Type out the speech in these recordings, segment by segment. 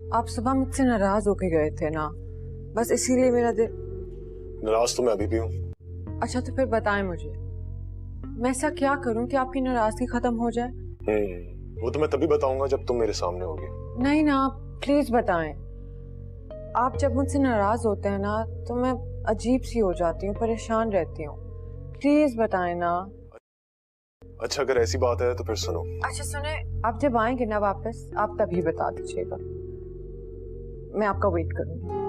आप सुबह मुझसे नाराज होके गए थे ना, बस इसीलिए मेरा दिल। नाराज तो मैं अभी भी हूँ। अच्छा तो फिर बताएं मुझे, मैं ऐसा क्या करूं कि आपकी नाराजगी खत्म हो जाए? वो तो मैं तभी बताऊंगा जब तुम मेरे सामने होगी। नहीं ना, प्लीज बताएं। आप जब मुझसे नाराज होते हैं ना तो मैं अजीब सी हो जाती हूँ, परेशान रहती हूँ। प्लीज बताएं ना। अच्छा अगर ऐसी बात है तो फिर सुनो। अच्छा सुने, आप जब आएंगे ना वापस, आप तभी बता दीजिएगा, मैं आपका वेट करूंगी।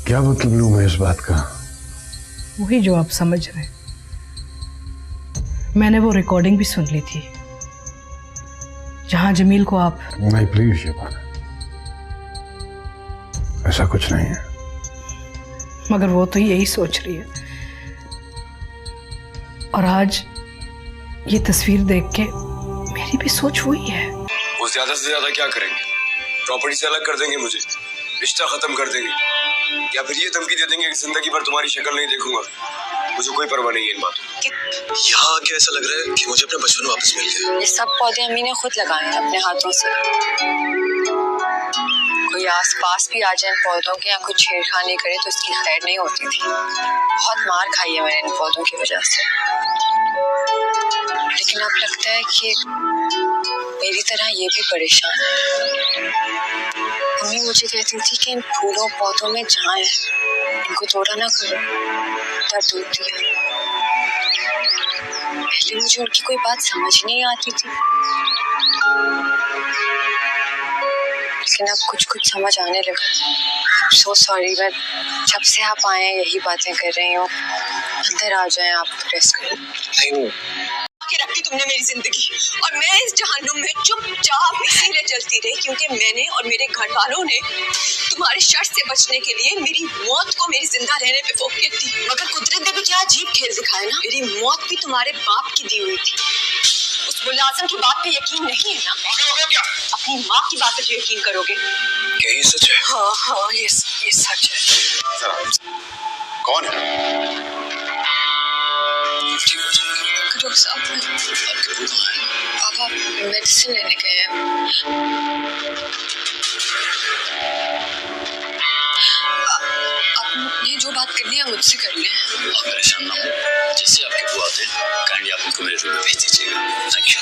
क्या मतलब लूं मैं इस बात का? वही जो आप समझ रहे। मैंने वो रिकॉर्डिंग भी सुन ली थी जहां जमील को आप। नहीं प्लीज शिफा, ऐसा कुछ नहीं है। मगर वो तो यही सोच रही है, और आज ये तस्वीर देख के मेरी भी सोच वही है। वो ज्यादा से ज्यादा क्या करेंगे? प्रॉपर्टी से अलग कर देंगे मुझे, रिश्ता खत्म कर देंगे, या फिर ये धमकी दे देंगे कि जिंदगी भर तुम्हारी शक्ल नहीं देखूंगा। मुझे कोई परवाह नहीं है इन बातों की। यहाँ आके ऐसा लग रहा है कि मुझे अपना बचपन वापस मिल गया। ये सब पौधे अम्मी ने खुद लगाए हैं अपने हाथों से। कोई आसपास भी आ जाए इन पौधों के या कुछ छेड़खानी करे तो इसकी खैर नहीं होती थी। बहुत मार खाई है मैंने इन पौधों की वजह से, लेकिन अब लगता है कि मेरी तरह ये भी परेशान है। मम्मी मुझे कहती थी कि इन फूलों पौधों में जान है, इनको तोड़ा ना करो, दर्द होती है। पहले मुझे उनकी कोई बात समझ नहीं आती थी, लेकिन अब कुछ कुछ समझ आने लगा। सो सॉरी, मैं जब से आप आए हैं यही बातें कर रही हूँ। अंदर आ जाएं, आप रेस्ट करें। रखी तुमने मेरी जिंदगी, और मैं इस जहन्नुम में चुपचाप इसीलिए जलती रही क्योंकि मैंने और मेरे घर वालों ने तुम्हारे शर से बचने के लिए मेरी मौत को मेरी जिंदा रहने पे फोकियत दी। मगर कुदरत ने भी क्या अजीब खेल दिखाया ना। मेरी मौत भी तुम्हारे बाप की दी हुई थी। उस मुलाजिम की बात पे यकीन नहीं है ना? क्या? अपनी माँ की बात पे यकीन करोगे? क्या ये सच है? हाँ ये सच है। कौन है? डॉक्टर साहब, पापा मेडिसिन लेने गए हैं। आप ये जो बात करनी है मुझसे कर लें। आप परेशान ना हो, जैसे आपके बुआ आते हैं काइंडली आप उनको मेरे रूम में भेज दीजिएगा। Thank you.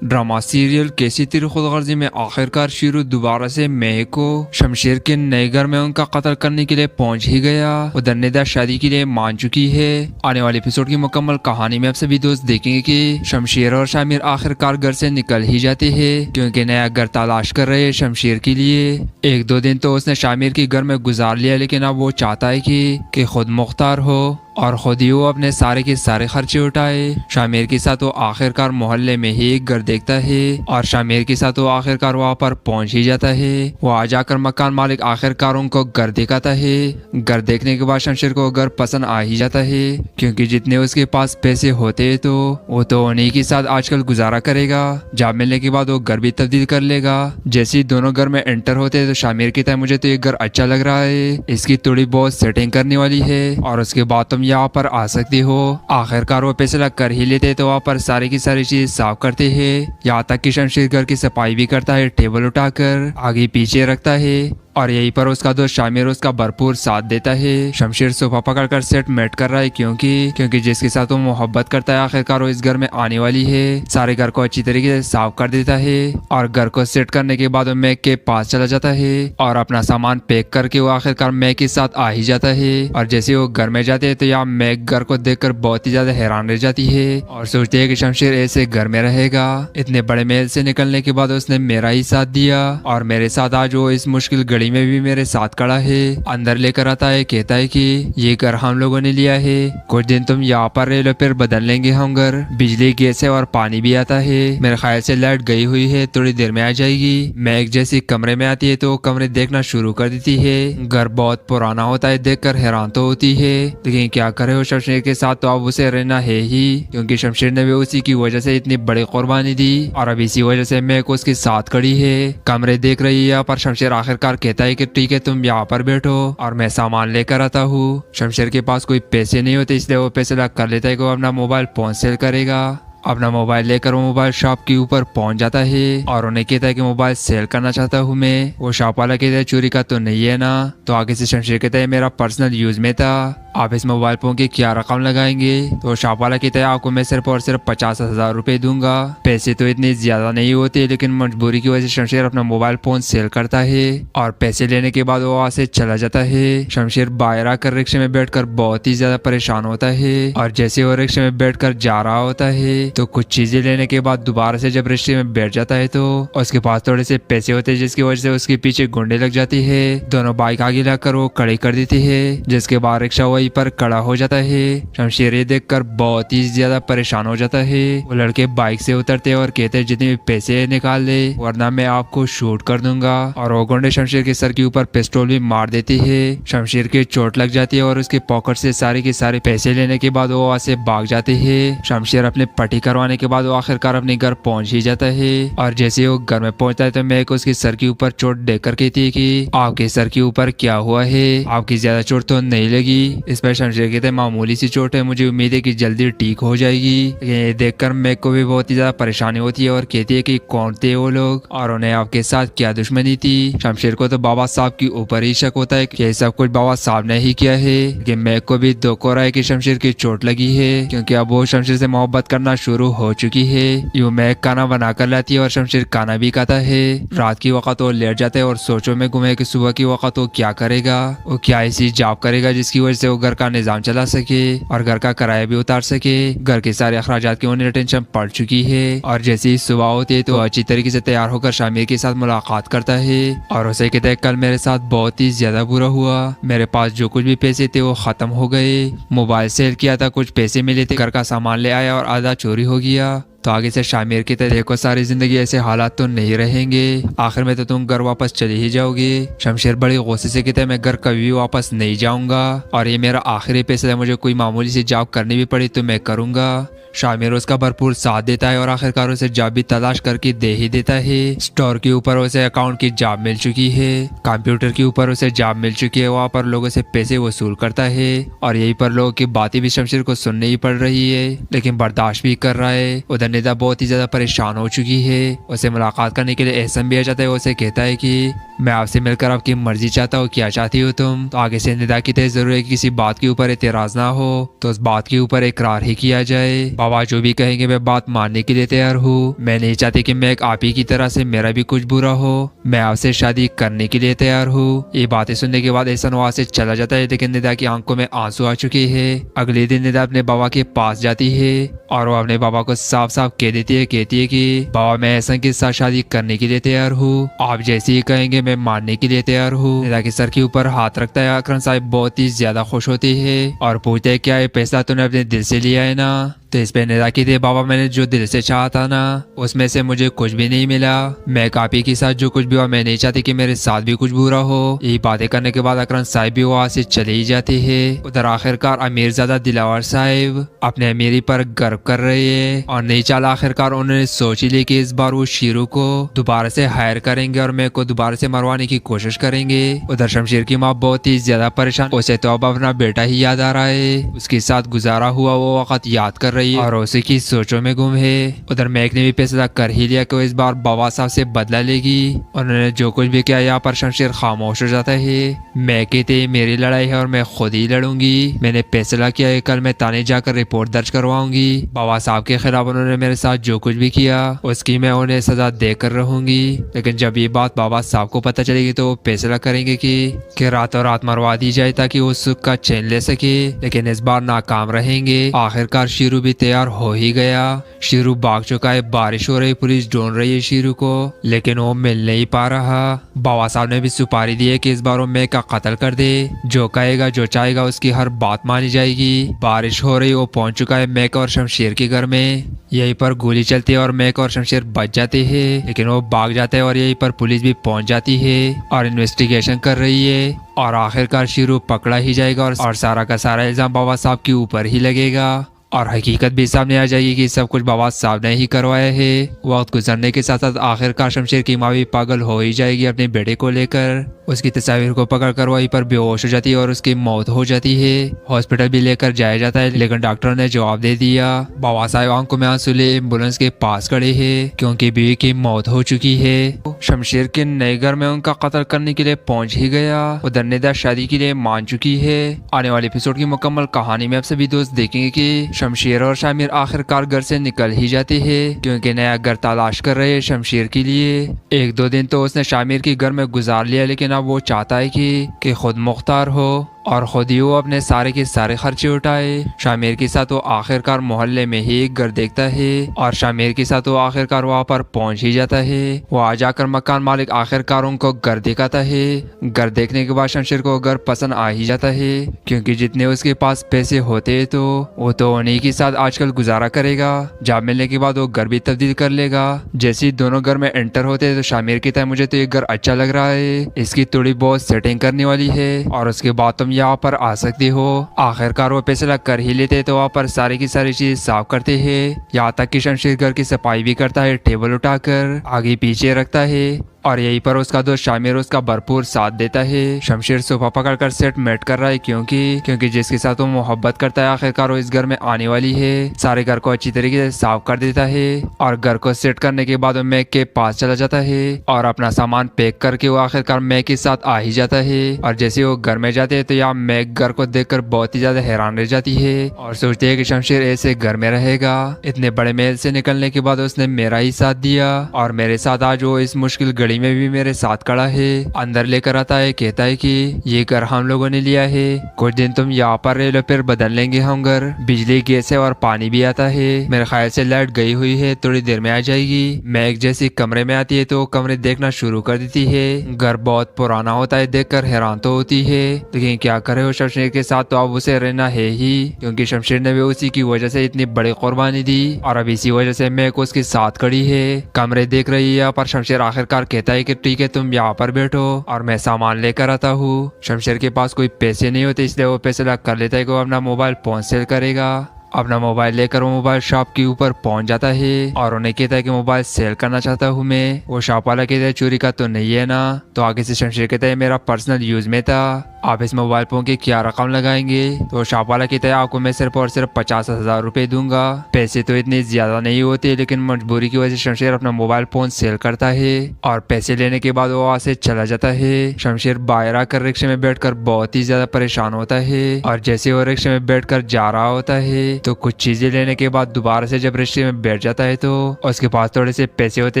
ड्रामा सीरियल कैसी तेरी खुदगर्जी में आखिरकार शीरू दोबारा से महक को शमशेर के नए घर में उनका कत्ल करने के लिए पहुंच ही गया। उधर निदा शादी के लिए मान चुकी है। आने वाले एपिसोड की मुकम्मल कहानी में आप सभी दोस्त देखेंगे कि शमशेर और शामिर आखिरकार घर से निकल ही जाते हैं, क्योंकि नया घर तलाश कर रहे हैं शमशेर के लिए। एक दो दिन तो उसने शामिर के घर में गुजार लिया, लेकिन अब वो चाहता है कि खुद मुख्तार हो और खुद ही वो अपने सारे के सारे खर्चे उठाए। शामिर के साथ वो आखिरकार मोहल्ले में ही एक घर देखता है और शामिर के साथ वो आखिरकार वहाँ पर पहुंच ही जाता है। वो आ जाकर मकान मालिक आखिरकार उनको घर दिखाता है। घर देखने के बाद शमशेर को घर पसंद आ ही जाता है, क्योंकि जितने उसके पास पैसे होते हैं तो वो तो उन्हीं के साथ आजकल गुजारा करेगा। जॉब मिलने के बाद वो घर भी तब्दील कर लेगा। जैसे ही दोनों घर में एंटर होते हैं तो शामिर कहता है मुझे तो ये घर अच्छा लग रहा है, इसकी थोड़ी बहुत सेटिंग करने वाली है और उसके बाद तुम यहाँ पर आ सकती हो। आखिरकार वो फैसला कर ही लेते तो वहाँ पर सारी की सारी चीज साफ करते हैं, यहाँ तक कि शमशेर घर की सफाई भी करता है, टेबल उठाकर आगे पीछे रखता है। और यहीं पर उसका दोस्त शामिर उसका भरपूर साथ देता है। शमशेर सोफा पकड़कर सेट मेट कर रहा है, क्योंकि जिसके साथ वो मोहब्बत करता है आखिरकार वो इस घर में आने वाली है। सारे घर को अच्छी तरीके से साफ कर देता है और घर को सेट करने के बाद वो मैक के पास चला जाता है और अपना सामान पैक करके वो आखिरकार मैक के साथ आ ही जाता है। और जैसे वो घर में जाते हैं तो यहाँ मैक घर को देखकर बहुत ही ज्यादा हैरान रह जाती है और सोचती है कि शमशेर ऐसे घर में रहेगा। इतने बड़े महल से निकलने के बाद उसने मेरा ही साथ दिया और मेरे साथ आज वो इस मुश्किल घड़ी गाड़ी में भी मेरे साथ खड़ा है। अंदर लेकर आता है, कहता है कि ये घर हम लोगों ने लिया है, कुछ दिन तुम यहाँ पर रह लो, फिर बदल लेंगे हम घर। बिजली, गैस है और पानी भी आता है। मेरे ख्याल से लाइट गई हुई है, थोड़ी देर में आ जाएगी। मैग जैसी कमरे में आती है तो कमरे देखना शुरू कर देती है। घर बहुत पुराना होता है, देखकर हैरान तो होती है, लेकिन क्या करे, वो शमशेर के साथ तो अब उसे रहना है ही, क्योंकि शमशेर ने भी उसी की वजह से इतनी बड़ी कुर्बानी दी और अब इसी वजह से मैग उसके साथ खड़ी है। कमरे देख रही है, पर शमशेर आखिरकार कहता है कि ठीक है, तुम यहाँ पर बैठो और मैं सामान लेकर आता हूँ। शमशेर के पास कोई पैसे नहीं होते, इसलिए वो पैसे लग कर लेता है कि वो अपना मोबाइल फोन सेल करेगा। अपना मोबाइल लेकर वो मोबाइल शॉप के ऊपर पहुंच जाता है और उन्हें कहता है कि मोबाइल सेल करना चाहता हूँ मैं। वो शॉप वाला कहता है चोरी का तो नहीं है ना। तो आगे से शमशेर कहता है मेरा पर्सनल यूज में था, आप इस मोबाइल फोन की क्या रकम लगाएंगे। तो शॉप वाला कहता है आपको मैं सिर्फ और सिर्फ 50,000 रुपए दूंगा। पैसे तो इतने ज्यादा नहीं होते, लेकिन मजबूरी की वजह से शमशेर अपना मोबाइल फोन सेल करता है और पैसे लेने के बाद वो वहाँ से चला जाता है। शमशेर बाहर आकर रिक्शे में बैठकर बहुत ही ज्यादा परेशान होता है और जैसे वो रिक्शे में बैठकर जा रहा होता है तो कुछ चीजें लेने के बाद दोबारा से जब रिक्शे में बैठ जाता है तो उसके पास थोड़े से पैसे होते हैं, जिसकी वजह से उसके पीछे गुंडे लग जाती है। दोनों बाइक आगे लाकर वो खड़ी कर देती है, जिसके बाद रिक्शा वहीं पर खड़ा हो जाता है। शमशेर ये देखकर बहुत ही ज्यादा परेशान हो जाता है। वो लड़के बाइक से उतरते हैं और कहते हैं जितने भी पैसे निकाल ले वरना मैं आपको शूट कर दूंगा। और वो गुंडे शमशेर के सर के ऊपर पिस्टल भी मार देती है। शमशेर की चोट लग जाती है और उसके पॉकेट से सारे के सारे पैसे लेने के बाद वो वहाँ से भाग जाते हैं। शमशेर अपने पट्टी करवाने के बाद वो आखिरकार अपने घर पहुंच ही जाता है और जैसे वो घर में पहुंचता है तो मैं उसके सर के ऊपर चोट देकर कहती है कि आपके सर के ऊपर क्या हुआ है, आपकी ज्यादा चोट तो नहीं लगी। इस पर शमशेर कहते हैं मामूली सी चोट है, मुझे उम्मीद है कि जल्दी ठीक हो जाएगी। ये देखकर मैं को भी बहुत ही ज्यादा परेशानी होती है और कहती है कि कौन थे वो लोग और उन्हें आपके साथ क्या दुश्मनी थी। शमशेर को तो बाबा साहब के ऊपर ही शक होता है कि सब कुछ बाबा साहब ने ही किया है, लेकिन मैं को भी दुख हो रहा है कि शमशेर की चोट लगी है, क्योंकि अब वो शमशेर से मोहब्बत करना शुरू हो चुकी है। यूं मैं खाना बना कर लाती है और शमशेर खाना भी खाता है। रात की वक्त वो लेट जाता है और सोचों में घूमे कि सुबह की वक्त वो क्या करेगा, वो क्या ऐसी जॉब करेगा जिसकी वजह से वो घर का निजाम चला सके और घर का किराया भी उतार सके। घर के सारे अखराजात की उन्हें टेंशन पड़ चुकी है और जैसे ही सुबह होती है तो अच्छी तरीके से तैयार होकर शामिर के साथ मुलाकात करता है और उसे कहता है कल मेरे साथ बहुत ही ज्यादा बुरा हुआ, मेरे पास जो कुछ भी पैसे थे वो खत्म हो गए, मोबाइल सेल किया था, कुछ पैसे मिले थे, घर का सामान ले आया और आधा चोरी हो गया। तो आगे से शामिर की तरह देखो सारी जिंदगी ऐसे हालात तो नहीं रहेंगे, आखिर में तो तुम घर वापस चले ही जाओगे। शमशेर बड़ी गुस्से से कहता है मैं घर कभी भी वापस नहीं जाऊंगा और ये मेरा आखिरी पैसा है, मुझे कोई मामूली सी जॉब करनी भी पड़ी तो मैं करूंगा। शामिर उसका भरपूर साथ देता है और आखिरकार उसे जॉब भी तलाश करके दे ही देता है। स्टोर के ऊपर उसे अकाउंट की जॉब मिल चुकी है, कंप्यूटर के ऊपर उसे जॉब मिल चुकी है, वहाँ पर लोगों से पैसे वसूल करता है और यहीं पर लोगों की बातें भी शमशेर को सुननी ही पड़ रही है, लेकिन बर्दाश्त भी कर रहा है। उधर निदा बहुत ही ज्यादा परेशान हो चुकी है, उसे मुलाकात करने के लिए एहसन भी आ जाता है। उसे कहता है कि मैं आपसे मिलकर आपकी मर्जी चाहता हूँ, क्या चाहती हो तुम। तो आगे से निदा की तय जरूर है कि किसी बात के ऊपर एतराज ना हो तो उस बात के ऊपर इकरार ही किया जाए। बाबा जो भी कहेंगे मैं बात मानने के लिए तैयार हूँ, मैं नहीं चाहती कि मैं एक आप ही की तरह से मेरा भी कुछ बुरा हो, मैं आपसे शादी करने के लिए तैयार हूँ। ये बातें सुनने के बाद एहसन वहाँ से चला जाता है, लेकिन निदा की आंखों में आंसू आ चुके हैं। अगले दिन निदा अपने बाबा के पास जाती है और वो अपने बाबा को साफ साफ कह देती है, कहती है कि बाबा मैं एहसन के साथ शादी करने के लिए तैयार हूँ, आप जैसे ही कहेंगे मैं मानने के लिए तैयार हूँ। निदा के सर के ऊपर हाथ रखता है। अकरम साहब बहुत ही ज्यादा खुश होती है और पूछते है क्या ये पैसा तूने अपने दिल से लिया है ना। तो इस पे निदा की थी बाबा मैंने जो दिल से चाहा था ना उसमें से मुझे कुछ भी नहीं मिला, मैं कापी के साथ जो कुछ भी हुआ मैं नहीं चाहती कि मेरे साथ भी कुछ बुरा हो। यही बातें करने के बाद अकरम साहब भी वहाँ से चले ही जाते हैं। उधर आखिरकार अमीरजादा दिलावर साहब अपने अमीरी पर गर्व कर रहे हैं और नहीं चाला आखिरकार उन्होंने सोच ही ली कि इस बार वो शीरू को दोबारा से हायर करेंगे और मैं को दोबारा से मरवाने की कोशिश करेंगे। उधर शमशेर की माँ बहुत ही ज्यादा परेशान, उसे तो अब अपना बेटा ही याद आ रहा है, उसके साथ गुजारा हुआ वो वक्त याद कर रही है और उसी की सोचों में गुम है। उधर मैक ने भी फैसला कर ही लिया कि वो इस बार बाबा साहब से बदला लेगी। उन्होंने जो कुछ भी किया यहाँ पर शमशेर खामोश हो जाता है। मैं कहते मेरी लड़ाई है और मैं खुद ही लड़ूंगी, मैंने फैसला किया है कल मैं थाने जाकर रिपोर्ट दर्ज करवाऊंगी। बाबा साहब के खिलाफ उन्होंने मेरे साथ जो कुछ भी किया उसकी मैं उन्हें सजा देकर रहूंगी, लेकिन जब ये बात बाबा साहब को पता चलेगी तो वो फैसला करेंगे कि रातों रात मरवा दी जाए ताकि वो सुख का चैन ले सके, लेकिन इस बार नाकाम रहेंगे। आखिरकार शीरू भी तैयार हो ही गया। शीरू भाग चुका है, बारिश हो रही, पुलिस ढूंढ रही है शीरू को, लेकिन वो मिल नहीं पा रहा। बाबा साहब ने भी सुपारी दी है कि इस बार वो मैक का कत्ल कर दे, जो कहेगा जो चाहेगा उसकी हर बात मानी जाएगी। बारिश हो रही, वो पहुंच चुका है मैक और शमशेर के घर में। यहीं पर गोली चलती है और मैक और शमशेर बच जाते हैं, लेकिन वो भाग जाते हैं और यहीं पर पुलिस भी पहुंच जाती है और इन्वेस्टिगेशन कर रही है। और आखिरकार शीरू पकड़ा ही जाएगा और सारा का सारा इल्जाम बाबा साहब के ऊपर ही लगेगा और हकीकत भी सामने आ जाएगी कि सब कुछ बाबा साहब ने ही करवाया है। वक्त गुजरने के साथ साथ आखिरकार शमशेर की माँ भी पागल हो ही जाएगी अपने बेटे को लेकर। उसकी तस्वीर को पकड़कर वहीं पर बेहोश हो जाती है और उसकी मौत हो जाती है। हॉस्पिटल भी लेकर जाया जाता है, लेकिन डॉक्टर ने जवाब दे दिया। बाबा साहब आंखों में आंसू ले एम्बुलेंस के पास खड़े हैं क्योंकि बीवी की मौत हो चुकी है। शमशेर के नए घर में उनका कत्ल करने के लिए पहुंच ही गया। उधर निदा शादी के लिए मान चुकी है। आने वाले एपिसोड की मुकम्मल कहानी में आप सभी दोस्त देखेंगे कि शमशेर और शामिर आखिरकार घर से निकल ही जाते हैं क्योंकि नया घर तलाश कर रहे हैं शमशेर के लिए। एक दो दिन तो उसने शामिर के घर में गुजार लिया, लेकिन अब वो चाहता है कि खुद मुख्तार हो और खुद ही वो अपने सारे के सारे खर्चे उठाए। शामिर के साथ वो आखिरकार मोहल्ले में ही एक घर देखता है और शामिर के साथ वो आखिरकार वहाँ पर पहुंच ही जाता है। वो आ जाकर मकान मालिक आखिरकार उनको घर दिखाता है। घर देखने के बाद शमशेर को घर पसंद आ ही जाता है क्योंकि जितने उसके पास पैसे होते हैं तो वो तो उन्हीं के साथ आजकल गुजारा करेगा। जॉब मिलने के बाद वो घर भी तब्दील कर लेगा। जैसे ही दोनों घर में एंटर होते हैं तो शामिर कहता है मुझे तो ये घर अच्छा लग रहा है, इसकी थोड़ी बहुत सेटिंग करने वाली है और उसके बाद तुम यहाँ पर आ सकती हो। आखिरकार वो फैसला कर ही लेते तो वहाँ पर सारी की सारी चीज साफ करते हैं, यहाँ तक कि शमशेर घर की सफाई भी करता है, टेबल उठाकर आगे पीछे रखता है और यहीं पर उसका दोस्त शामिर उसका भरपूर साथ देता है। शमशेर सोफा पकड़कर सेट मेट कर रहा है क्योंकि जिसके साथ वो मोहब्बत करता है आखिरकार वो इस घर में आने वाली है। सारे घर को अच्छी तरीके से साफ कर देता है और घर को सेट करने के बाद वो मैक के पास चला जाता है और अपना सामान पैक करके वो आखिरकार मैक के साथ आ ही जाता है। और जैसे वो घर में जाते हैं तो यहाँ मैक घर को देखकर बहुत ही ज्यादा हैरान रह जाती है और सोचती है कि शमशेर ऐसे घर में रहेगा। इतने बड़े महल से निकलने के बाद उसने मेरा ही साथ दिया और मेरे साथ आज वो इस मुश्किल घड़ी में भी मेरे साथ खड़ा है। अंदर लेकर आता है, कहता है कि ये घर हम लोगों ने लिया है, कुछ दिन तुम यहाँ पर रह लो फिर बदल लेंगे हम घर। बिजली गैस है और पानी भी आता है। मेरे ख्याल से लाइट गई हुई है, थोड़ी देर में आ जाएगी। मैक जैसी कमरे में आती है तो कमरे देखना शुरू कर देती है। घर बहुत पुराना होता है, देखकर हैरान तो होती है, लेकिन क्या करे हो शमशेर के साथ तो अब उसे रहना है ही क्योंकि शमशेर ने भी उसी की वजह से इतनी बड़ी कुर्बानी दी और अब इसी वजह से मैक उसके साथ खड़ी है। कमरे देख रही है पर शमशेर आखिरकार कहता है कि ठीक है तुम यहाँ पर बैठो और मैं सामान लेकर आता हूँ। शमशेर के पास कोई पैसे नहीं होते इसलिए वो फैसला कर लेता है कि वो अपना मोबाइल फोन सेल करेगा। अपना मोबाइल लेकर वो मोबाइल शॉप के ऊपर पहुंच जाता है और उन्हें कहता है कि मोबाइल सेल करना चाहता हूँ मैं। वो शॉप वाला कहता है चोरी का तो नहीं है ना। तो आगे से शमशेर कहता है मेरा पर्सनल यूज में था, आप इस मोबाइल फोन की क्या रकम लगाएंगे। तो शॉप वाला कहता है आपको मैं सिर्फ और सिर्फ 50,000 रुपए दूंगा। पैसे तो इतने ज्यादा नहीं होते लेकिन मजबूरी की वजह से शमशेर अपना मोबाइल फोन सेल करता है और पैसे लेने के बाद वो वहाँ से चला जाता है। शमशेर बाहर आकर रिक्शे में बैठकर बहुत ही ज्यादा परेशान होता है और जैसे वो रिक्शे में बैठकर जा रहा होता है तो कुछ चीजें लेने के बाद दोबारा से जब रिक्शे में बैठ जाता है तो उसके पास थोड़े से पैसे होते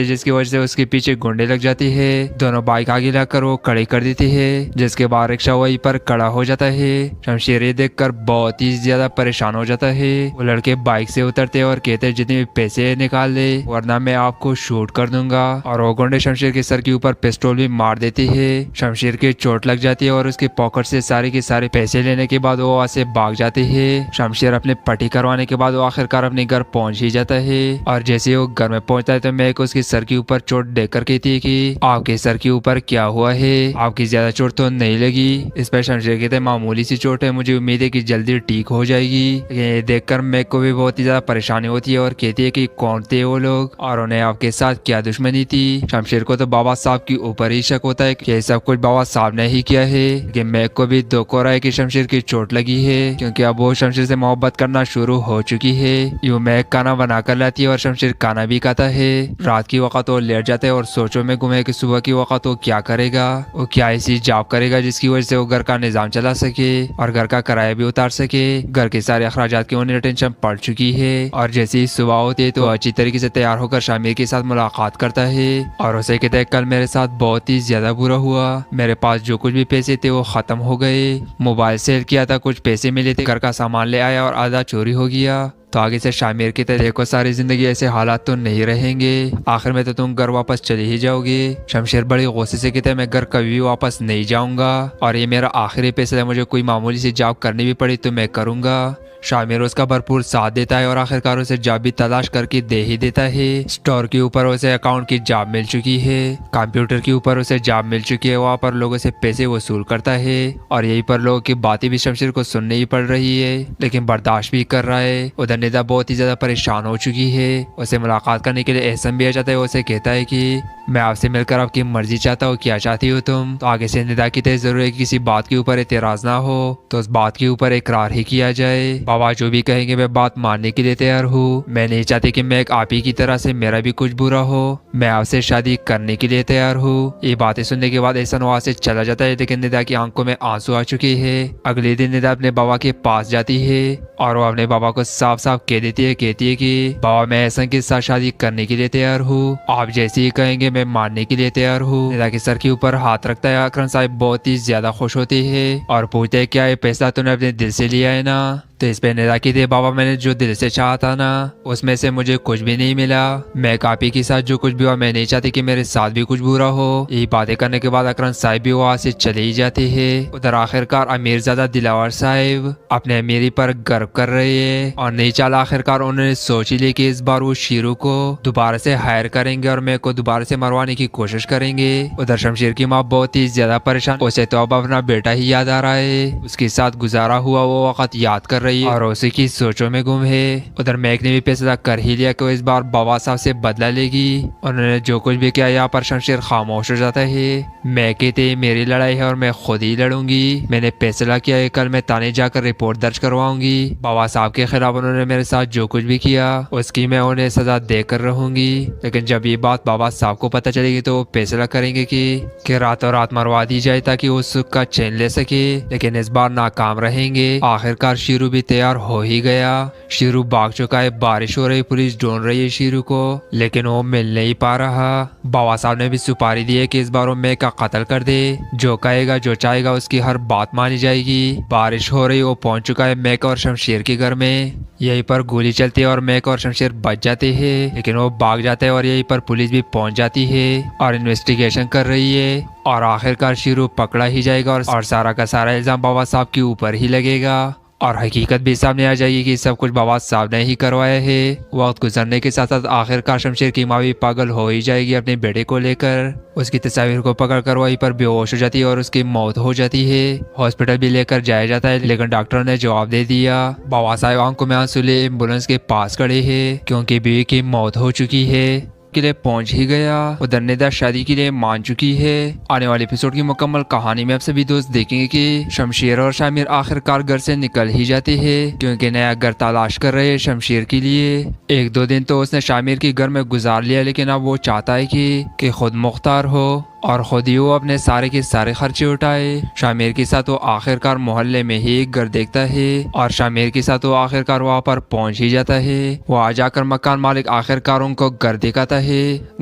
हैं जिसकी वजह से उसके पीछे गुंडे लग जाती है। दोनों बाइक आगे लाकर वो खड़ी कर देती है जिसके बाद रिक्शा वहीं पर खड़ा हो जाता है। शमशेर ये देखकर बहुत ही ज्यादा परेशान हो जाता है। वो लड़के बाइक से उतरते और कहते हैं जितने भी पैसे निकाल दे वरना मैं आपको शूट कर दूंगा और वो गुंडे शमशेर के सर के ऊपर पिस्टल भी मार देते है। शमशेर की चोट लग जाती है और उसके पॉकेट से सारे के सारे पैसे लेने के बाद वो वहाँ से भाग जाते है। शमशेर अपने पट्टी करवाने के बाद वो आखिरकार अपने घर पहुंच ही जाता है और जैसे वो घर में पहुंचता है तो मैक उसके सर के ऊपर चोट देकर कहती है कि आपके सर के ऊपर क्या हुआ है, आपकी ज्यादा चोट तो नहीं लगी। इस पर शमशेर कहते हैं मामूली सी चोट है, मुझे उम्मीद है कि जल्दी ठीक हो जाएगी। ये देखकर मैक को भी बहुत ही ज्यादा परेशानी होती है और कहती है कि कौन थे वो लोग और उन्हें आपके साथ क्या दुश्मनी थी। शमशेर को तो बाबा साहब के ऊपर ही शक होता है कि सब कुछ बाबा साहब ने ही किया है, लेकिन मैक को भी दुख हो रहा है कि शमशेर की चोट लगी है क्योंकि अब वो शमशेर से मोहब्बत करना शुरू हो चुकी है। यूं मैक खाना बना कर लाती है और शमशेर खाना भी खाता है। रात की वक्त वो लेट जाता है और सोचों में गुम है कि सुबह की वक्त वो क्या करेगा, वो क्या ऐसी जॉब करेगा जिसकी वजह से वो घर का निजाम चला सके और घर का किराया भी उतार सके। घर के सारे अखराजात की उन्हें टेंशन पड़ चुकी है और जैसे ही सुबह होती है तो अच्छी तरीके से तैयार होकर शामिर के साथ मुलाकात करता है और उसे कहता है कल मेरे साथ बहुत ही ज्यादा बुरा हुआ, मेरे पास जो कुछ भी पैसे थे वो खत्म हो गए, मोबाइल सेल किया था, कुछ पैसे मिले थे, घर का सामान ले आया और आधा चोरी हो गया। तो आगे से शामिर की तरह देखो सारी जिंदगी ऐसे हालात तो नहीं रहेंगे, आखिर में तो तुम घर वापस चले ही जाओगे। शमशेर बड़ी गुस्से से कहते मैं घर कभी भी वापस नहीं जाऊंगा और ये मेरा आखिरी फैसला है, मुझे कोई मामूली सी जॉब करनी भी पड़ी तो मैं करूंगा। शामिर उसका भरपूर साथ देता है और आखिरकार उसे जॉब भी तलाश करके दे ही देता है। स्टोर के ऊपर उसे अकाउंट की जॉब मिल चुकी है, कंप्यूटर के ऊपर उसे जॉब मिल चुकी है, वहाँ पर लोगों से पैसे वसूल करता है और यहीं पर लोगों की बातें भी शमशेर को सुननी ही पड़ रही है, लेकिन बर्दाश्त भी कर रहा है। उधर निदा बहुत ही ज्यादा परेशान हो चुकी है। उसे मुलाकात करने के लिए एहसन भी आ जाता है। उसे कहता है कि मैं आपसे मिलकर आपकी मर्जी चाहता हूँ, क्या चाहती हो तुम? तो आगे से निदा की तय जरूर है कि किसी बात के ऊपर एतराज ना हो तो उस बात के ऊपर इकरार ही किया जाए। बाबा जो भी कहेंगे मैं बात मानने के लिए तैयार हूँ। मैं नहीं चाहती कि मैं एक आप ही की तरह से मेरा भी कुछ बुरा हो। मैं आपसे शादी करने के लिए तैयार हूँ। ये बातें सुनने के बाद एहसन वहाँ से चला जाता है, लेकिन निदा की आंखों में आंसू आ चुके हैं। अगले दिन निदा अपने बाबा के पास जाती है और वो अपने बाबा को साफ साफ कह देती है, कहती है कि बाबा मैं एहसन के साथ शादी करने के लिए तैयार हूँ, आप जैसे ही कहेंगे मैं मानने के लिए तैयार हूँ। निदा के सर के ऊपर हाथ रखता है। अकरम साहब बहुत ही ज्यादा खुश होते हैं और पूछते हैं क्या ये पैसा तूने अपने दिल से लिया है ना? तो इस पे निदा की थी बाबा मैंने जो दिल से चाहा था ना उसमें से मुझे कुछ भी नहीं मिला। मैं कापी के साथ जो कुछ भी हुआ मैं नहीं चाहती कि मेरे साथ भी कुछ बुरा हो। यही बातें करने के बाद अकरम साहब भी वहाँ से चले ही जाते हैं। उधर आखिरकार अमीरजादा दिलावर साहब अपने अमीरी पर गर्व कर रहे हैं और नहीं चाला आखिरकार उन्होंने सोच ही ली कि इस बार वो शीरू को दोबारा से हायर करेंगे और मैं को दोबारा से मरवाने की कोशिश करेंगे। उधर शमशेर की माँ बहुत ही ज्यादा परेशान, उसे तो अब अपना बेटा ही याद आ रहा है, उसके साथ गुजारा हुआ वो वक्त याद कर रही है और उसी की सोचों में गुम है। उधर मैक ने भी फैसला कर ही लिया कि वो इस बार बाबा साहब से बदला लेगी। उन्होंने जो कुछ भी किया यहाँ पर शमशेर खामोश हो जाता है। मैं कहते मेरी लड़ाई है और मैं खुद ही लड़ूंगी। मैंने फैसला किया है कल मैं थाने जाकर रिपोर्ट दर्ज करवाऊंगी। बाबा साहब के खिलाफ उन्होंने मेरे साथ जो कुछ भी किया उसकी मैं उन्हें सजा देकर रहूंगी। लेकिन जब ये बात बाबा साहब को पता चलेगी तो वो फैसला करेंगे कि रातों रात मरवा दी जाए ताकि वो सुख का चैन ले सके, लेकिन इस बार नाकाम रहेंगे। आखिरकार शीरू भी तैयार हो ही गया। शीरू भाग चुका है, बारिश हो रही, पुलिस ढूंढ रही है शीरू को, लेकिन वो मिल नहीं पा रहा। बाबा साहब ने भी सुपारी दी है कि इस बार वो मैं का कत्ल कर दे, जो कहेगा जो चाहेगा उसकी हर बात मानी जाएगी। बारिश हो रही, वो पहुंच चुका है मैक और शमशेर के घर में। यहीं पर गोली चलती है और मैक और शमशेर बच जाते हैं, लेकिन वो भाग जाते हैं और यहीं पर पुलिस भी पहुंच जाती है और इन्वेस्टिगेशन कर रही है और आखिरकार शीरू पकड़ा ही जाएगा और सारा का सारा इल्जाम बाबा साहब के ऊपर ही लगेगा और हकीकत भी सामने आ जाएगी कि सब कुछ बाबा साहब ने ही करवाया है। वक्त गुजरने के साथ साथ आखिरकार शमशेर की माँ भी पागल हो ही जाएगी अपने बेटे को लेकर। उसकी तस्वीर को पकड़कर वहीं पर बेहोश हो जाती है और उसकी मौत हो जाती है। हॉस्पिटल भी लेकर जाया जाता है, लेकिन डॉक्टर ने जवाब दे दिया। बाबा साहब आंखों में आंसू ले एम्बुलेंस के पास खड़े हैं क्योंकि बीवी की मौत हो चुकी है। के लिए पहुंच ही गया। उधर निदा शादी के लिए मान चुकी है। आने वाले एपिसोड की मुकम्मल कहानी में आप सभी दोस्त देखेंगे कि शमशेर और शामिर आखिरकार घर से निकल ही जाते हैं क्योंकि नया घर तलाश कर रहे हैं शमशेर के लिए। एक दो दिन तो उसने शामिर के घर में गुजार लिया, लेकिन अब वो चाहता है कि खुद मुख्तार हो और खुद ही वो अपने सारे के सारे खर्चे उठाए। शामिर के साथ वो आखिरकार मोहल्ले में ही एक घर देखता है और शामिर के साथ वो आखिरकार वहाँ पर पहुँच ही जाता है। वो आ जाकर मकान मालिक आखिरकार उनको घर दिखाता है।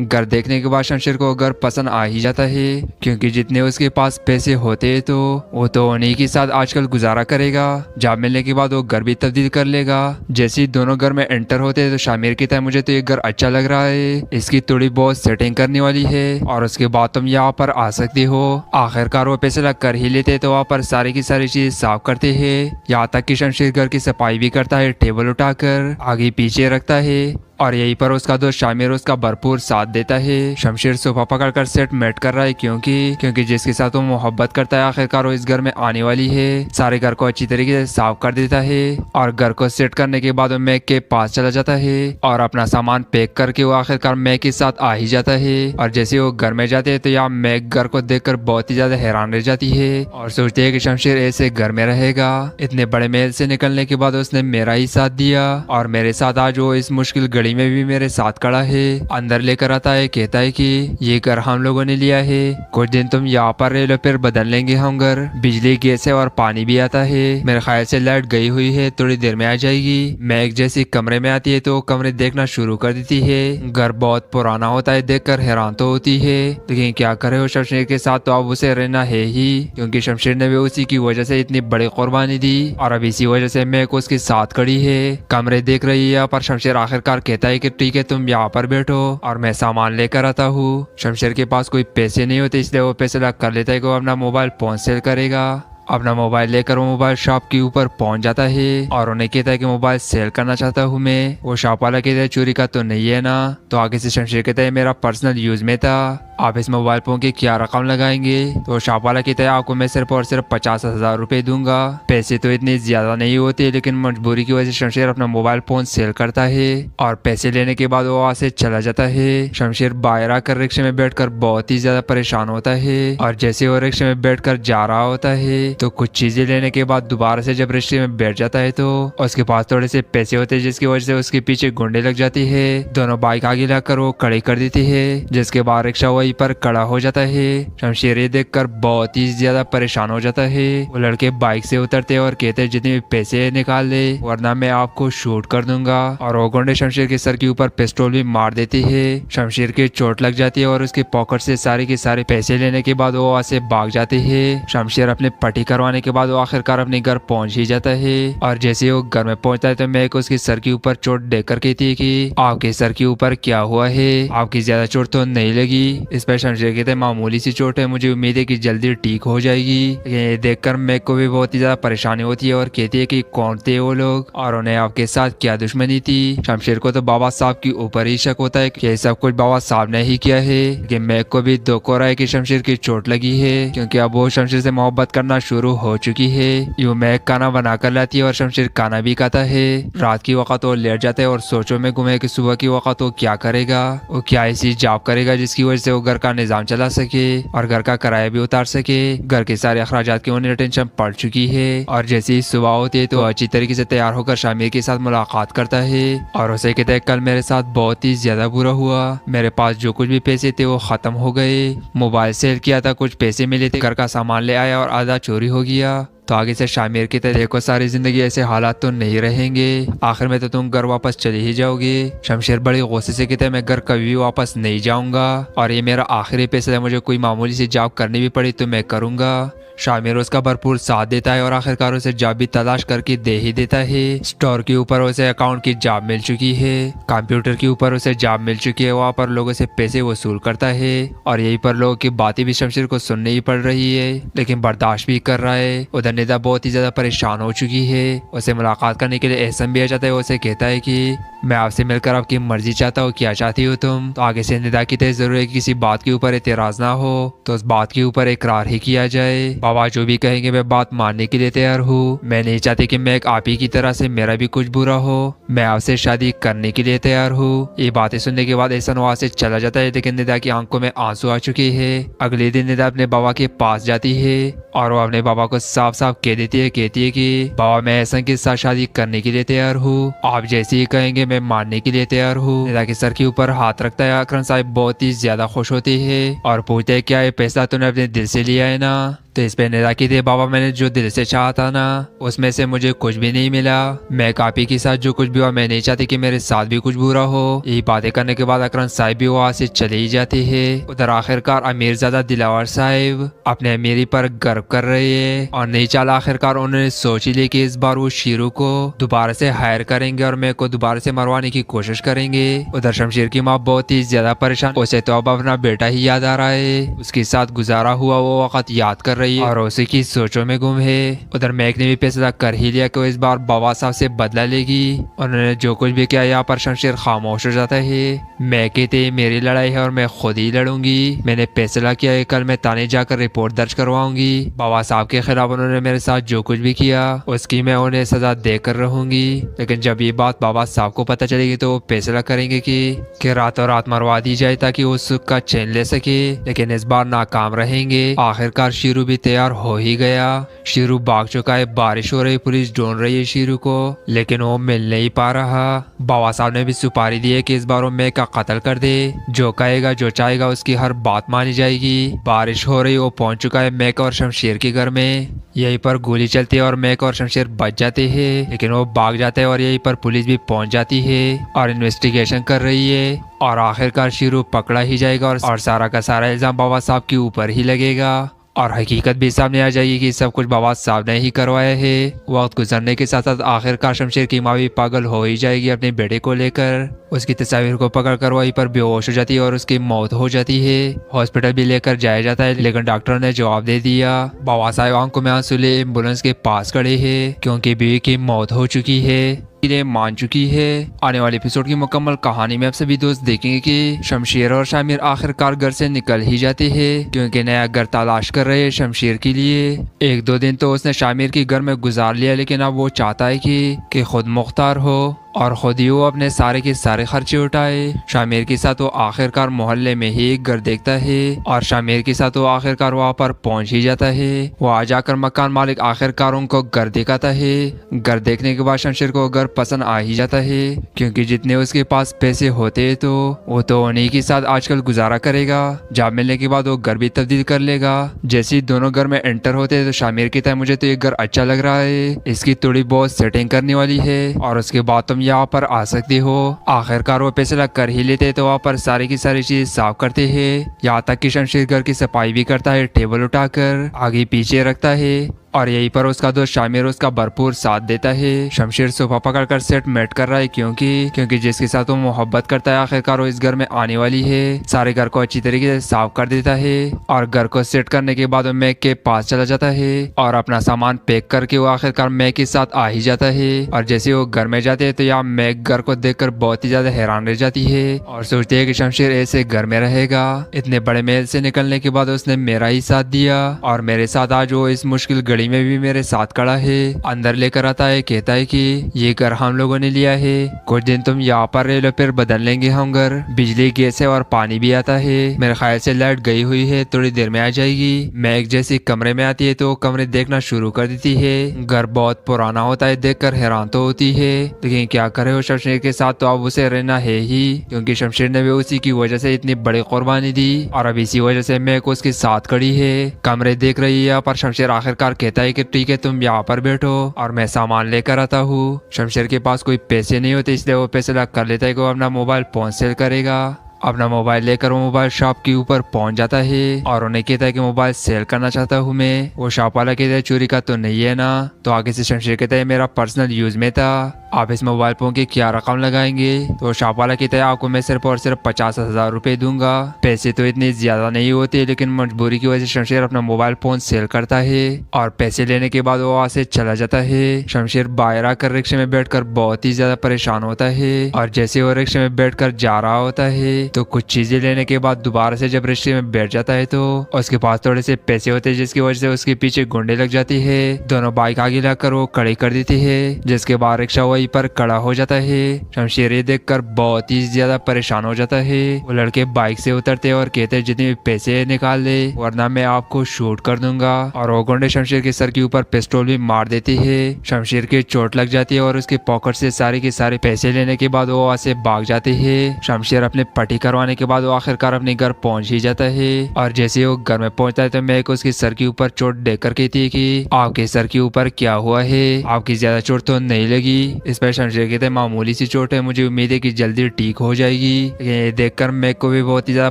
घर देखने के बाद शमशेर को घर पसंद आ ही जाता है क्योंकि जितने उसके पास पैसे होते तो वो तो उन्हीं के साथ आजकल गुजारा करेगा। जॉब मिलने के बाद वो घर भी तब्दील कर लेगा। जैसे ही दोनों घर में एंटर होते तो शामिर कहता है मुझे तो ये घर अच्छा लग रहा है, इसकी थोड़ी बहुत सेटिंग करने वाली है और उसके बाद तुम यहाँ पर आ सकती हो। आखिरकार वो फैसला कर ही लेते तो वहाँ पर सारी की सारी चीज साफ करते हैं, यहाँ तक कि शमशेर घर की सफाई भी करता है, टेबल उठाकर आगे पीछे रखता है और यहीं पर उसका दोस्त शामिर उसका भरपूर साथ देता है। शमशेर सोफा पकड़कर सेट मेट कर रहा है क्योंकि जिसके साथ वो मोहब्बत करता है आखिरकार वो इस घर में आने वाली है। सारे घर को अच्छी तरीके से साफ कर देता है और घर को सेट करने के बाद वो मैक के पास चला जाता है और अपना सामान पैक करके वो आखिरकार मैक के साथ आ ही जाता है। और जैसे वो घर में जाते हैं तो यहाँ मैक घर को देखकर बहुत ही ज्यादा हैरान रह जाती है और सोचती है कि शमशेर ऐसे घर में रहेगा। इतने बड़े महल से निकलने के बाद उसने मेरा ही साथ दिया और मेरे साथ आज वो इस मुश्किल घड़ी सही में भी मेरे साथ खड़ा है। अंदर लेकर आता है, कहता है कि ये घर हम लोगों ने लिया है, कुछ दिन तुम यहाँ पर रह लो, फिर बदल लेंगे हम घर। बिजली, गैस है और पानी भी आता है। मेरे ख्याल से लाइट गई हुई है, थोड़ी देर में आ जाएगी। मैं एक जैसी कमरे में आती है तो कमरे देखना शुरू कर देती है। घर बहुत पुराना होता है, देखकर हैरान तो होती है, लेकिन क्या करे हो, शमशेर के साथ तो अब उसे रहना है ही, क्योंकि शमशेर ने भी उसी की वजह से इतनी बड़ी कुर्बानी दी और अब इसी वजह से मैं को उसके साथ खड़ी है। कमरे देख रही है, पर शमशेर आखिरकार कहता है कि ठीक है तुम यहाँ पर बैठो और मैं सामान लेकर आता हूँ। शमशेर के पास कोई पैसे नहीं होते, इसलिए वो पैसे लग कर लेता है कि वो अपना मोबाइल फोन सेल करेगा। अपना मोबाइल लेकर वो मोबाइल शॉप के ऊपर पहुंच जाता है और उन्हें कहता है कि मोबाइल सेल करना चाहता हूँ मैं। वो शॉप वाला कहता है चोरी का तो नहीं है ना। तो आगे से शमशेर कहता है मेरा पर्सनल यूज में था, आप इस मोबाइल फोन की क्या रकम लगाएंगे। तो शॉप वाला कहता है आपको मैं सिर्फ और सिर्फ 50,000 रुपए दूंगा। पैसे तो इतने ज्यादा नहीं होते, लेकिन मजबूरी की वजह से शमशेर अपना मोबाइल फोन सेल करता है और पैसे लेने के बाद वो वहाँ से चला जाता है। शमशेर बाहर आकर रिक्शे में बैठकर बहुत ही ज्यादा परेशान होता है और जैसे वो रिक्शे में बैठकर जा रहा होता है तो कुछ चीजें लेने के बाद दोबारा से जब रिक्शे में बैठ जाता है तो उसके पास थोड़े से पैसे होते हैं, जिसकी वजह से उसके पीछे गुंडे लग जाती है। दोनों बाइक आगे लाकर वो खड़ी कर देती है, जिसके बाद रिक्शा वहीं पर खड़ा हो जाता है। शमशेर ये देखकर बहुत ही ज्यादा परेशान हो जाता है। वो लड़के बाइक से उतरते और कहते हैं जितने भी पैसे निकाल ले वरना मैं आपको शूट कर दूंगा, और वो गुंडे शमशेर के सर के ऊपर पिस्तौल भी मार देती है। शमशेर की चोट लग जाती है और उसके पॉकेट से सारे के सारे पैसे लेने के बाद वो वहाँ से भाग जाते हैं। शमशेर अपने पट्टी करवाने के बाद वो आखिरकार अपने घर पहुंच ही जाता है और जैसे वो घर में पहुंचता है तो मैक उसके सर के ऊपर चोट देकर कहती है कि आपके सर के ऊपर क्या हुआ है, आपकी ज्यादा चोट तो नहीं लगी। इस पर शमशेर कहते हैं मामूली सी चोट है, मुझे उम्मीद है कि जल्दी ठीक हो जाएगी। ये देखकर मैक को भी बहुत ही ज्यादा परेशानी होती है और कहती है कि कौन थे वो लोग और उन्हें आपके साथ क्या दुश्मनी थी। शमशेर को तो बाबा साहब के ऊपर ही शक होता है कि सब कुछ बाबा साहब ने ही किया है, लेकिन मैक को भी दुख हो रहा है कि शमशेर की चोट लगी है, क्योंकि अब वो शमशेर से मोहब्बत करना शुरू हो चुकी है। यूं मैक खाना बना कर लाती है और शमशेर खाना भी खाता है। रात की वक्त वो लेट जाता है और सोचों में घूमे कि सुबह की वक्त वो क्या करेगा, वो क्या ऐसी जॉब करेगा जिसकी वजह से वो घर का निजाम चला सके और घर का किराया भी उतार सके। घर के सारे अखराजात की उन्हें टेंशन पड़ चुकी है और जैसे ही सुबह होती है तो अच्छी तरीके से तैयार होकर शामिर के साथ मुलाकात करता है और उसे कहता है कल मेरे साथ बहुत ही ज्यादा बुरा हुआ, मेरे पास जो कुछ भी पैसे थे वो खत्म हो गए, मोबाइल सेल किया था, कुछ पैसे मिले थे, घर का सामान ले आया और आधा चोरी हो गया। तो आगे से शामिर की तरह देखो सारी जिंदगी ऐसे हालात तो नहीं रहेंगे, आखिर में तो तुम घर वापस चले ही जाओगे। शमशेर बड़ी गुस्से से कहता है मैं घर कभी भी वापस नहीं जाऊंगा और ये मेरा आखिरी पैसा है, मुझे कोई मामूली सी जॉब करनी भी पड़ी तो मैं करूंगा। शामिर उसका भरपूर साथ देता है और आखिरकार उसे जॉब भी तलाश करके दे ही देता है। स्टोर के ऊपर उसे अकाउंट की जॉब मिल चुकी है, कंप्यूटर के ऊपर उसे जॉब मिल चुकी है, वहाँ पर लोगों से पैसे वसूल करता है और यहीं पर लोगों की बातें भी शमशेर को सुननी ही पड़ रही है, लेकिन बर्दाश्त भी कर रहा है। उधर निदा बहुत ही ज्यादा परेशान हो चुकी है। उसे मुलाकात करने के लिए एहसन भी आ जाता है। उसे कहता है कि मैं आपसे मिलकर आपकी मर्जी चाहता हूँ, क्या चाहती हो तुम। तो आगे से निदा की तरह जरूर है कि किसी बात के ऊपर एतराज ना हो, तो उस बात के ऊपर इकरार ही किया जाए। बाबा जो भी कहेंगे मैं बात मानने के लिए तैयार हूँ, मैं नहीं चाहती कि मैं एक आप ही की तरह से मेरा भी कुछ बुरा हो, मैं आपसे शादी करने के लिए तैयार हूँ। ये बातें सुनने के बाद एहसन वहाँ से चला जाता है, लेकिन निदा की आंखों में आंसू आ चुके हैं। अगले दिन निदा अपने बाबा के पास जाती है और वो अपने बाबा को साफ साफ कह देती है, कहती है कि बाबा मैं एहसन के साथ शादी करने के लिए तैयार हूँ, आप जैसे ही कहेंगे मैं मानने के लिए तैयार हूँ। निदा के सर के ऊपर हाथ रखता है। अकरम साहब बहुत ही ज्यादा खुश होती है और पूछते है क्या ये पैसा तूने अपने दिल से लिया है ना। तो इस पे निदा की थी बाबा मैंने जो दिल से चाहा था ना उसमें से मुझे कुछ भी नहीं मिला, मैं कापी के साथ जो कुछ भी हुआ मैं नहीं चाहती कि मेरे साथ भी कुछ बुरा हो। यही बातें करने के बाद अकरम साहिब भी वहाँ से चले ही जाते हैं। उधर आखिरकार अमीरजादा दिलावर साहिब अपने अमीरी पर गर्व कर रहे हैं और नहीं चाला आखिरकार उन्होंने सोच ही ली कि इस बार वो शीरू को दोबारा से हायर करेंगे और मैं को दोबारा से मरवाने की कोशिश करेंगे। उधर शमशेर की माँ बहुत ही ज्यादा परेशान, उसे तो अब अपना बेटा ही याद आ रहा है, उसके साथ गुजारा हुआ वो वक्त याद कर रही है और उसी की सोचों में गुम है। उधर मैक ने भी फैसला कर ही लिया कि वो इस बार बाबा साहब से बदला लेगी। उन्होंने जो कुछ भी किया यहाँ पर शमशेर खामोश हो जाता है। मैं कहते मेरी लड़ाई है और मैं खुद ही लड़ूंगी, मैंने फैसला किया है कल मैं थाने जाकर रिपोर्ट दर्ज करवाऊंगी। बाबा साहब के खिलाफ उन्होंने मेरे साथ जो कुछ भी किया उसकी मैं उन्हें सजा देकर रहूंगी, लेकिन जब ये बात बाबा साहब को पता चलेगी तो वो फैसला करेंगे कि रातों रात मरवा दी जाए ताकि वो सुख का चैन ले सके, लेकिन इस बार नाकाम रहेंगे। आखिरकार शीरू भी तैयार हो ही गया। शीरू भाग चुका है, बारिश हो रही, पुलिस ढूंढ रही है शीरू को, लेकिन वो मिल नहीं पा रहा। बाबा साहब ने भी सुपारी दी है कि इस बार वो मैक का कत्ल कर दे, जो कहेगा जो चाहेगा उसकी हर बात मानी जाएगी। बारिश हो रही, वो पहुंच चुका है मैक और शमशेर के घर में। यहीं पर गोली चलती है और मैक और शमशेर बच जाते हैं, लेकिन वो भाग जाते हैं और यहीं पर पुलिस भी पहुंच जाती है और इन्वेस्टिगेशन कर रही है। और आखिरकार शीरू पकड़ा ही जाएगा और सारा का सारा इल्जाम बाबा साहब के ऊपर ही लगेगा और हकीकत भी सामने आ जाएगी कि सब कुछ बाबा साहब ने ही करवाया है। वक्त गुजरने के साथ साथ आखिरकार शमशेर की माँ भी पागल हो ही जाएगी अपने बेटे को लेकर। उसकी तस्वीर को पकड़ कर वहीं पर बेहोश हो जाती है और उसकी मौत हो जाती है। हॉस्पिटल भी लेकर जाया जाता है, लेकिन डॉक्टर ने जवाब दे दिया। बाबा साहब आंखों में आंसू ले एम्बुलेंस के पास खड़े हैं क्योंकि बीवी की मौत हो चुकी है, मान चुकी है। आने वाले एपिसोड की मुकम्मल कहानी में आप सभी दोस्त देखेंगे कि शमशेर और शामिर आखिरकार घर से निकल ही जाते हैं क्योंकि नया घर तलाश कर रहे हैं शमशेर के लिए। 1-2 दिन तो उसने शामिर के घर में गुजार लिया, लेकिन अब वो चाहता है कि खुद मुख्तार हो और खुद ही वो अपने सारे के सारे खर्चे उठाए। शामिर के साथ वो आखिरकार मोहल्ले में ही एक घर देखता है और शामिर के साथ वो आखिरकार वहाँ पर पहुँच ही जाता है। वो आ जाकर मकान मालिक आखिरकार उनको घर दिखाता है। घर देखने के बाद शमशेर को घर पसंद आ ही जाता है क्योंकि जितने उसके पास पैसे होते हैं तो वो तो उन्हीं के साथ आजकल गुजारा करेगा। जॉब मिलने के बाद वो घर भी तब्दील कर लेगा। जैसे ही दोनों घर में एंटर होते हैं तो शामिर कहता है मुझे तो ये घर अच्छा लग रहा है, इसकी थोड़ी बहुत सेटिंग करने वाली है और उसके बाद तुम यहाँ पर आ सकते हो। आखिरकार वो फैसला कर ही लेते तो वहाँ पर सारी की सारी चीज साफ करते हैं, यहाँ तक कि शमशेर घर की सफाई भी करता है, टेबल उठाकर आगे पीछे रखता है और यहीं पर उसका दोस्त शामिर उसका भरपूर साथ देता है। शमशेर सोफा पकड़कर सेट मेट कर रहा है क्योंकि जिसके साथ वो मोहब्बत करता है आखिरकार वो इस घर में आने वाली है। सारे घर को अच्छी तरीके से साफ कर देता है और घर को सेट करने के बाद वो मैक के पास चला जाता है और अपना सामान पैक करके वो आखिरकार मैक के साथ आ ही जाता है। और जैसे वो घर में जाते हैं तो यहाँ मैक घर को देखकर बहुत ही ज्यादा हैरान रह जाती है और सोचती है कि शमशेर ऐसे घर में रहेगा। इतने बड़े महल से निकलने के बाद उसने मेरा ही साथ दिया और मेरे साथ आज वो इस मुश्किल घड़ी में भी मेरे साथ खड़ा है। अंदर लेकर आता है, कहता है कि ये घर हम लोगों ने लिया है, कुछ दिन तुम यहाँ पर रह लो फिर बदल लेंगे हम घर। बिजली गैस है और पानी भी आता है। मेरे ख्याल से लाइट गई हुई है, थोड़ी देर में आ जाएगी। मैं एक जैसी कमरे में आती है तो कमरे देखना शुरू कर देती है। घर बहुत पुराना होता है, देखकर हैरान तो होती है, लेकिन क्या करे वो शमशेर के साथ तो अब उसे रहना है ही क्योंकि शमशेर ने भी उसी की वजह से इतनी बड़ी कुर्बानी दी और अब इसी वजह से मैं उसके साथ खड़ी है। कमरे देख रही है पर शमशेर आखिरकार कहता है कि ठीक है तुम यहाँ पर बैठो और मैं सामान लेकर आता हूँ। शमशेर के पास कोई पैसे नहीं होते इसलिए वो फैसला कर लेता है कि वो अपना मोबाइल फोन सेल करेगा। अपना मोबाइल लेकर वो मोबाइल शॉप के ऊपर पहुंच जाता है और उन्हें कहता है कि मोबाइल सेल करना चाहता हूँ मैं। वो शॉप वाला कहता है चोरी का तो नहीं है ना, तो आगे से शमशेर कहता है मेरा पर्सनल यूज में था, आप इस मोबाइल फोन की क्या रकम लगाएंगे। तो शॉप वाला कहता है आपको मैं सिर्फ और सिर्फ 50,000 रुपए दूंगा। पैसे तो इतने ज्यादा नहीं होते लेकिन मजबूरी की वजह से शमशेर अपना मोबाइल फोन सेल करता है और पैसे लेने के बाद वो वहाँ से चला जाता है। शमशेर बाहर आकर रिक्शे में बैठकर बहुत ही ज्यादा परेशान होता है और जैसे वो रिक्शे में बैठकर जा रहा होता है तो कुछ चीजें लेने के बाद दोबारा से जब रिक्शे में बैठ जाता है तो उसके पास थोड़े से पैसे होते हैं जिसकी वजह से उसके पीछे गुंडे लग जाती है। दोनों बाइक आगे लाकर वो खड़ी कर देती है जिसके बाद रिक्शा वहीं पर खड़ा हो जाता है। शमशेर ये देखकर बहुत ही ज्यादा परेशान हो जाता है। वो लड़के बाइक से उतरते और कहते हैं जितने भी पैसे निकाल दे वरना मैं आपको शूट कर दूंगा और वो गुंडे शमशेर के सर के ऊपर पिस्टल भी मार देते है। शमशेर की चोट लग जाती है और उसके पॉकेट से सारे के सारे पैसे लेने के बाद वो वहाँ से भाग जाते है। शमशेर अपने पट्टी करवाने के बाद वो आखिरकार अपने घर पहुंच ही जाता है और जैसे वो घर में पहुंचता है तो मैं उसके सर के ऊपर चोट देकर कहती है कि आपके सर के ऊपर क्या हुआ है, आपकी ज्यादा चोट तो नहीं लगी। इस पर शमशेर कहते हैं मामूली सी चोट है, मुझे उम्मीद है कि जल्दी ठीक हो जाएगी। ये देखकर मैं को भी बहुत ही ज्यादा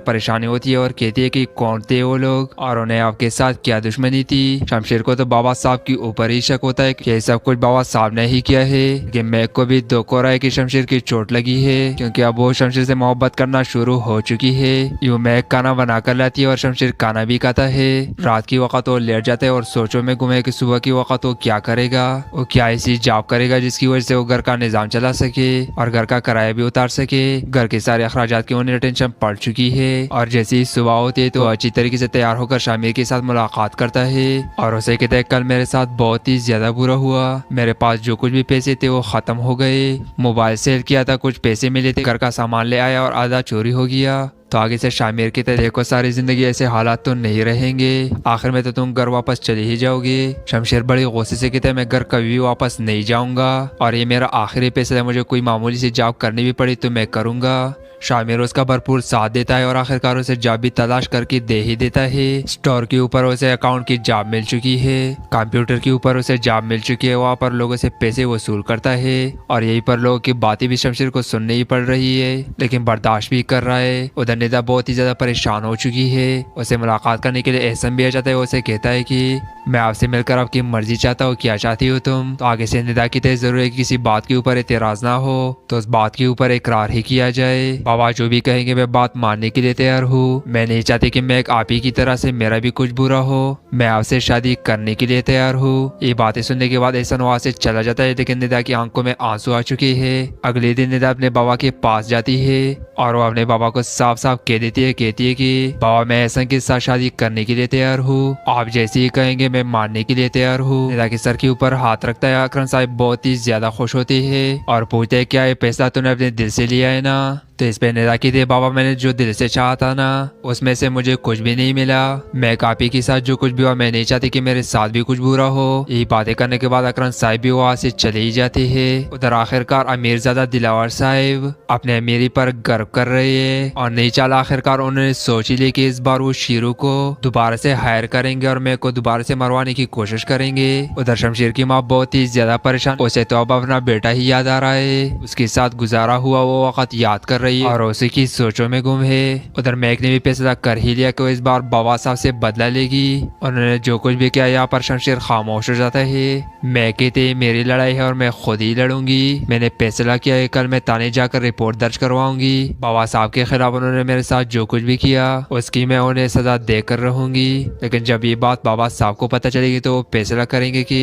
परेशानी होती है और कहती है कि कौन थे वो लोग और उन्हें आपके साथ क्या दुश्मनी थी। शमशेर को तो बाबा साहब के ऊपर ही शक होता है कि सब कुछ बाबा साहब ने ही किया है। कि मैं को भी दुख हो रहा है कि शमशेर की चोट लगी है क्योंकि अब वो शमशेर से मोहब्बत करना शुरू हो चुकी है। यूं मैं खाना बना कर लाती है और शमशेर खाना भी खाता है। रात की वक्त वो लेट जाता है और सोचों में घूमे कि सुबह की वक्त वो क्या करेगा, वो क्या ऐसी जॉब करेगा जिसकी वजह से वो घर का निजाम चला सके और घर का किराया भी उतार सके। घर के सारे अखराजात की उन्हें टेंशन पड़ चुकी है और जैसे ही सुबह होती है तो अच्छी तरीके से तैयार होकर शामिर के साथ मुलाकात करता है और उसे कहता है कल मेरे साथ बहुत ही ज्यादा बुरा हुआ, मेरे पास जो कुछ भी पैसे थे वो खत्म हो गए, मोबाइल सेल किया था, कुछ पैसे मिले थे, घर का सामान ले आया और आधा चोरी हो गया। तो आगे से शामिर की तरह देखो, सारी जिंदगी ऐसे हालात तो नहीं रहेंगे, आखिर में तो तुम घर वापस चली ही जाओगे। शमशेर बड़ी गुस्से से कहता है मैं घर कभी भी वापस नहीं जाऊंगा और ये मेरा आखिरी फैसला है, मुझे कोई मामूली सी जॉब करनी भी पड़ी तो मैं करूंगा। शामिर उसका भरपूर साथ देता है और आखिरकार उसे जॉब भी तलाश करके दे ही देता है। स्टोर के ऊपर उसे अकाउंट की जॉब मिल चुकी है, कंप्यूटर के ऊपर उसे जॉब मिल चुकी है, वहाँ पर लोगों से पैसे वसूल करता है और यहीं पर लोगों की बातें भी शमशेर को सुननी ही पड़ रही है, लेकिन बर्दाश्त भी कर रहा है। उधर निदा बहुत ही ज्यादा परेशान हो चुकी है, उसे मुलाकात करने के लिए एहसन भी आ जाता है। उसे कहता है कि मैं आपसे मिलकर आपकी मर्जी चाहता हूँ, क्या चाहती हो तुम? तो आगे से निदा की तरह जरूर है कि किसी बात के ऊपर एतराज ना हो, तो उस बात के ऊपर इकरार ही किया जाए। बाबा जो भी कहेंगे मैं बात मानने के लिए तैयार हूँ, मैं नहीं चाहती कि मैं एक आप ही की तरह से मेरा भी कुछ बुरा हो, मैं आपसे शादी करने के लिए तैयार हूँ। ये बातें सुनने के बाद एहसन वहाँ से चला जाता है, लेकिन निदा की आंखों में आंसू आ चुके हैं। अगले दिन निदा अपने बाबा के पास जाती है और वो अपने बाबा को साफ साफ कह देती है, कहती है कि बाबा मैं एहसन के साथ शादी करने के लिए तैयार हूँ, आप जैसे ही कहेंगे मैं मानने के लिए तैयार हूँ। निदा के सर के ऊपर हाथ रखता है। अकरम साहब बहुत ही ज्यादा खुश होते हैं और पूछते हैं क्या ये पैसा तूने अपने दिल से लिया है ना? तो इस पे निदा की थी बाबा मैंने जो दिल से चाहा था ना उसमें से मुझे कुछ भी नहीं मिला, मैं कापी के साथ जो कुछ भी हुआ मैं नहीं चाहती कि मेरे साथ भी कुछ बुरा हो। यही बातें करने के बाद अकरम साहिब भी वहाँ से चले ही जाते हैं। उधर आखिरकार अमीरजादा दिलावर साहिब अपने अमीरी पर गर्व कर रहे हैं और नहीं चाला आखिरकार उन्होंने सोच ही ली कि इस बार वो शीरू को दोबारा से हायर करेंगे और मैं को दोबारा से मरवाने की कोशिश करेंगे। उधर शमशेर की माँ बहुत ही ज्यादा परेशान, उसे तो अब अपना बेटा ही याद आ रहा है, उसके साथ गुजारा हुआ वो वक्त याद कर रही है और उसी की सोचों में गुम है। उधर मैक ने भी फैसला कर ही लिया कि वो इस बार बाबा साहब से बदला लेगी। उन्होंने जो कुछ भी किया यहाँ पर शमशेर खामोश हो जाता है। मैं कहते मेरी लड़ाई है और मैं खुद ही लड़ूंगी, मैंने फैसला किया है कल मैं थाने जाकर रिपोर्ट दर्ज करवाऊंगी। बाबा साहब के खिलाफ उन्होंने मेरे साथ जो कुछ भी किया उसकी मैं उन्हें सजा देकर रहूंगी। लेकिन जब ये बात बाबा साहब को पता चलेगी तो वो फैसला करेंगे कि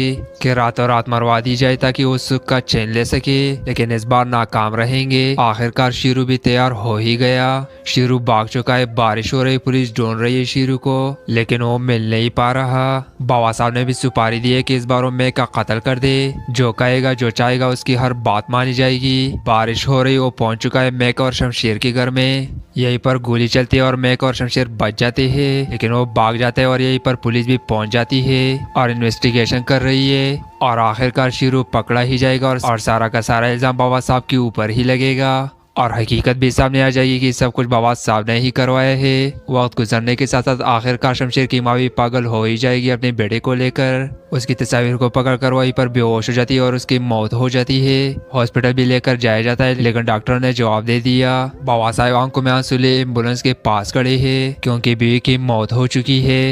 रातों रात मरवा दी जाए ताकि वो सुख का चैन ले सके, लेकिन इस बार नाकाम रहेंगे। आखिरकार शीरू भी तैयार हो ही गया। शीरू भाग चुका है, बारिश हो रही, पुलिस ढूंढ रही है शीरू को, लेकिन वो मिल नहीं पा रहा। बाबा साहब ने भी सुपारी दी है कि इस बार वो मैं का कत्ल कर दे, जो कहेगा जो चाहेगा उसकी हर बात मानी जाएगी। बारिश हो रही, वो पहुंच चुका है मैक और शमशेर के घर में। यहीं पर गोली चलती है और मैक और शमशेर बच जाते हैं, लेकिन वो भाग जाते हैं और यहीं पर पुलिस भी पहुंच जाती है और इन्वेस्टिगेशन कर रही है और आखिरकार शीरू पकड़ा ही जाएगा और सारा का सारा इल्जाम बाबा साहब के ऊपर ही लगेगा और हकीकत भी सामने आ जाएगी कि सब कुछ बाबा साहब ने ही करवाया है। वक्त गुजरने के साथ साथ आखिरकार शमशेर की माँ भी पागल हो ही जाएगी अपने बेटे को लेकर। उसकी तस्वीर को पकड़कर वहीं पर बेहोश हो जाती है और उसकी मौत हो जाती है। हॉस्पिटल भी लेकर जाया जाता है, लेकिन डॉक्टर ने जवाब दे दिया। बाबा साहब आंखों में आंसू ले एम्बुलेंस के पास खड़े हैं क्योंकि बीवी की मौत हो चुकी है।